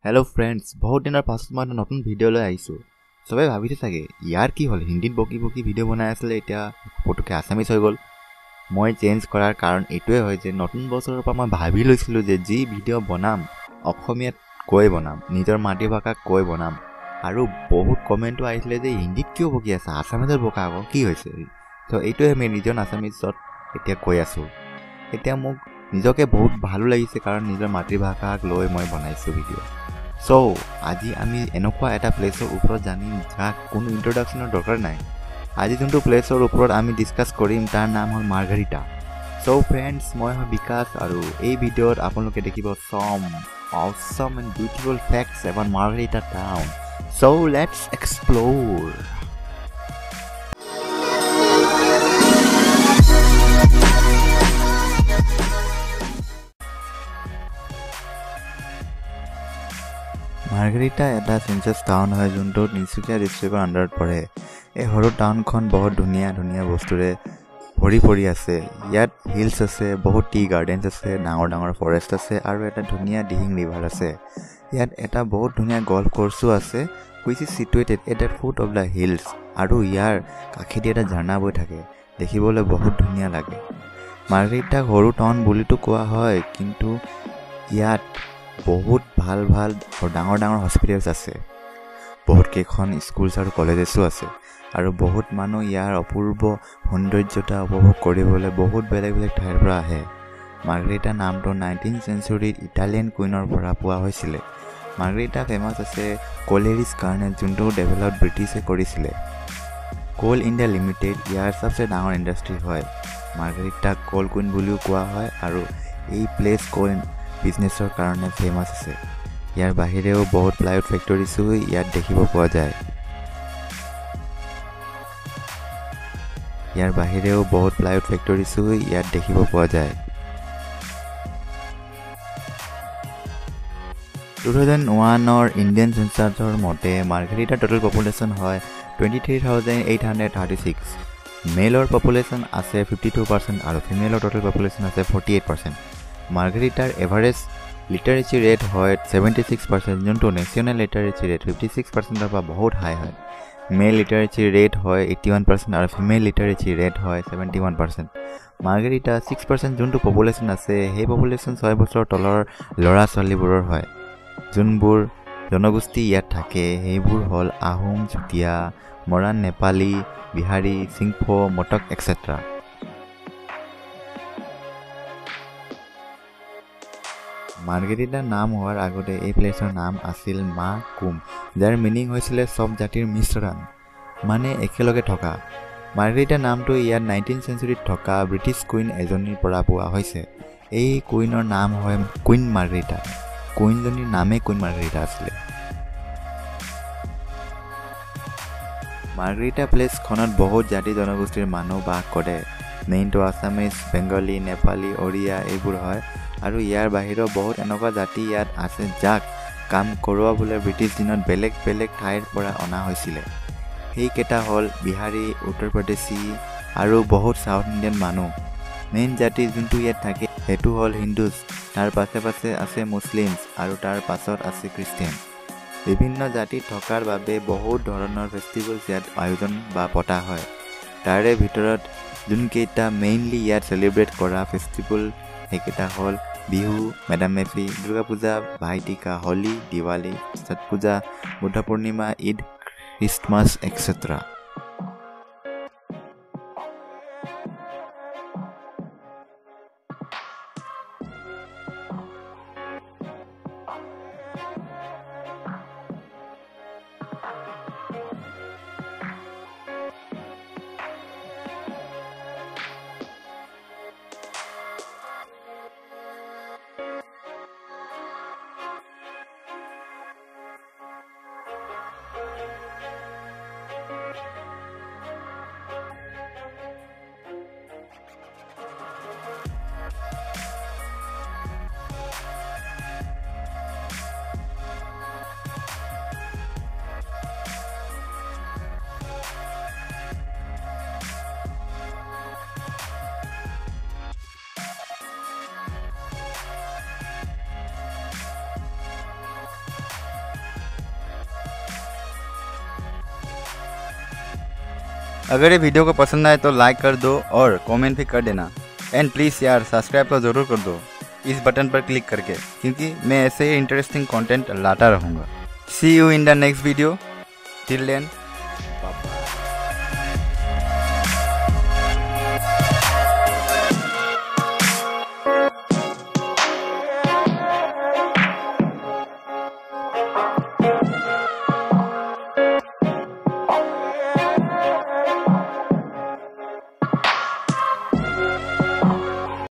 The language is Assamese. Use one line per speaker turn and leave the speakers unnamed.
हेलो फ्रेंड्स बहुत दिনৰ পাছত মই নতুন ভিডিও লৈ আহিছো সবে ভাবিছে চাগে ইয়াৰ কি হল হিন্দীত বকি বকি ভিডিও বনাই আছিল এতিয়া ফটোকে আসামিজ হৈ গল মই চেঞ্জ কৰাৰ কাৰণ এটোৱে হয় যে নতুন বছৰৰ পৰা মই ভাবি লৈছিলো যে যি ভিডিও বনাম অসমীয়াত কৈ বনাম নিজৰ মাতৃভাষা কৈ বনাম আৰু বহুত কমেন্টও আহিছিলে যে হিন্দীত কিয় বকি আছে আসামিজত বকা আকৌ কি হৈছে তো এটোৱে মই নিজৰ আসামিজত এতিয়া কৈ আছো এতিয়া মোক নিজকে বহুত ভালো লাগিছে কাৰণ নিজৰ মাতৃভাষাক লৈ মই বনাইছো ভিডিও So, আজি আমি এনেকুৱা এটা প্লেসৰ ওপৰত জানিম যাক কোনো ইন্ট্ৰোডাকশনৰ দৰকাৰ নাই আজি যোনটো প্লেসৰ ওপৰত আমি ডিসকাস কৰিম তাৰ নাম হ'ল মাৰ্গাৰিটা So friends মই হয় বিকাশ আৰু এই ভিডিওত আপোনালোকে দেখিব some awesome and beautiful facts about Margarita town So let's explore margherita এটা সেন্সাস টাউন হয় যোনটো তিনচুকীয়া ডিস্ট্ৰিক্টৰ আন্ডাৰত পৰে এই সৰু টাউনখন বহুত ধুনীয়া ধুনীয়া বস্তুৰে ভৰি পৰি আছে ইয়াত হিলছ আছে বহুত টি গাৰ্ডেনছ আছে ডাঙৰ ডাঙৰ ফৰেষ্ট আছে আৰু এটা ধুনীয়া দিহিং ৰিভাৰ আছে ইয়াত এটা বহুত ধুনীয়া গল্ফ কোৰ্সও আছে which is situated at the foot of the hills আৰু ইয়াৰ কাষেদি এটা ঝৰ্ণা বৈ থাকে দেখিবলৈ বহুত ধুনীয়া লাগে মাৰ্গাৰিটা সৰু টাউন বুলিতো কোৱা হয় কিন্তু ইয়াত বহুত ভাল ভাল ডাঙৰ ডাঙৰ হস্পিটেলছ আছে বহুত কেখন স্কুলছ আৰু কলেজেছো আছে আৰু বহুত মানুহ ইয়াৰ অপূৰ্ব সৌন্দৰ্যতা উপভোগ কৰিবলৈ বহুত বেলেগ বেলেগ ঠাইৰ পৰা আহে মাৰ্গাৰিটা নামটো 19th centuryত ইটালিয়ান কুইনৰ পৰা পোৱা হৈছিল মাৰ্গাৰিটা ফেমাস আছে কোলেৰিছ কাৰ্নেল যোনটো ডেভেলপ ব্ৰিটিছে কৰিছিলে কোল ইণ্ডিয়া লিমিটেড ইয়াৰ সবচে ডাঙৰ ইণ্ডাষ্ট্ৰী হয় মাৰ্গাৰিটা কোল কুইন বুলিও কোৱা হয় আৰু এই প্লেস কোল বিজনেছৰ কাৰণে ফেমাস আছে ইয়াৰ বাহিৰেও বহুত প্লাইউড ফেক্টৰীছো ইয়াত দেখিব পোৱা যায় ইয়াৰ বাহিৰেও বহুত প্লাইউড ফেক্টৰীছো ইয়াত দেখিব পোৱা যায় 2001 ৰ ইণ্ডিয়ান সেন্সাছৰ মতে মাৰ্গাৰিটা টোটাল পপুলেশ্যন হয় 23,836 মেলৰ পপুলেশ্যন আছে 52% আৰু ফিমেলৰ টোটাল পপুলেশ্যন আছে 48% মাৰ্গাৰিটাৰ এভাৰেজ লিটাৰেচি ৰেট হয় 76% যোনটো নেশ্যনেল লিটাৰেচি ৰেট 56% পৰা বহুত হাই হয় মেল লিটাৰেচি ৰেট হয় 81% আৰু ফিমেল লিটাৰেচি ৰেট হয় 71% মাৰ্গাৰিটা 6% যোনটো পপুলেশ্যন আছে সেই পপুলেশ্যন 6 বছৰ তলৰ লৰা ছোৱালীবোৰৰ হয় যোনবোৰ জনগোষ্ঠী ইয়াত থাকে সেইবোৰ হ'ল আহোম চুতীয়া মৰাণ নেপালী বিহাৰী সিংফো মটক এটসেট্ৰা মাৰ্গাৰিটা নাম হোৱাৰ আগতে এই প্লেসৰ নাম আছিল মা কুম যাৰ মিনিং হৈছিল সব জাতিৰ মিশ্ৰণ মানে একেলগে থকা মাৰ্গাৰিটা নামটো ইয়াত 19th centuryত থকা ব্ৰিটিছ কুইন এজনীৰ পৰা পোৱা হৈছে এই কুইনৰ নাম হয় কুইন মাৰ্গাৰিটা কুইনজনীৰ নামে কুইন মাৰ্গাৰিটা আছিল মাৰ্গাৰিটা প্লেসখনত বহুত জাতি জনগোষ্ঠীৰ মানুহ বাস কৰে মেইনটো আসামিজ বেংগলী নেপালী ওড়িয়া এইবোৰ হয় আৰু ইয়াৰ বাহিৰেও বহুত এনেকুৱা জাতি ইয়াত আছে যাক কাম কৰোৱাবলৈ ব্ৰিটিছ দিনত বেলেগ বেলেগ ঠাইৰ পৰা অনা হৈছিল সেইকেইটা হ'ল বিহাৰী উত্তৰ প্ৰদেশী আৰু বহুত সাউথ ইণ্ডিয়ান মানুহ মেইন জাতি যোনটো ইয়াত থাকে হেতু হ'ল হিন্দুজ তাৰ পাছে পাছে আছে মুছলিমছ আৰু তাৰ পাছত আছে খ্ৰীষ্টিয়ান বিভিন্ন জাতি থকাৰ বাবে বহুত ধৰণৰ ফেষ্টিভেলছ ইয়াত আয়োজন বা পতা হয় তাৰে ভিতৰত যোনকেইটা মেইনলি ইয়াত সেলিব্ৰেট কৰা ফেষ্টিভেল সেইকেইটা হ'ল বিহু মেডাম মেফি দুৰ্গা পূজা ভাইটিকা হোলি দিৱালী ছট পূজা বুদ্ধ পূৰ্ণিমা ঈদ খ্ৰীষ্টমাছ এটসেট্ৰা अगर ये वीडियो को पसंद आए तो लाइक कर दो और कमेंट भी कर देना। एंड प्लीज़ यार सब्सक्राइब तो ज़रूर कर दो इस बटन पर क्लिक करके, क्योंकि मैं ऐसे ही इंटरेस्टिंग कंटेंट लाता रहूँगा। See you in the next video. Till then.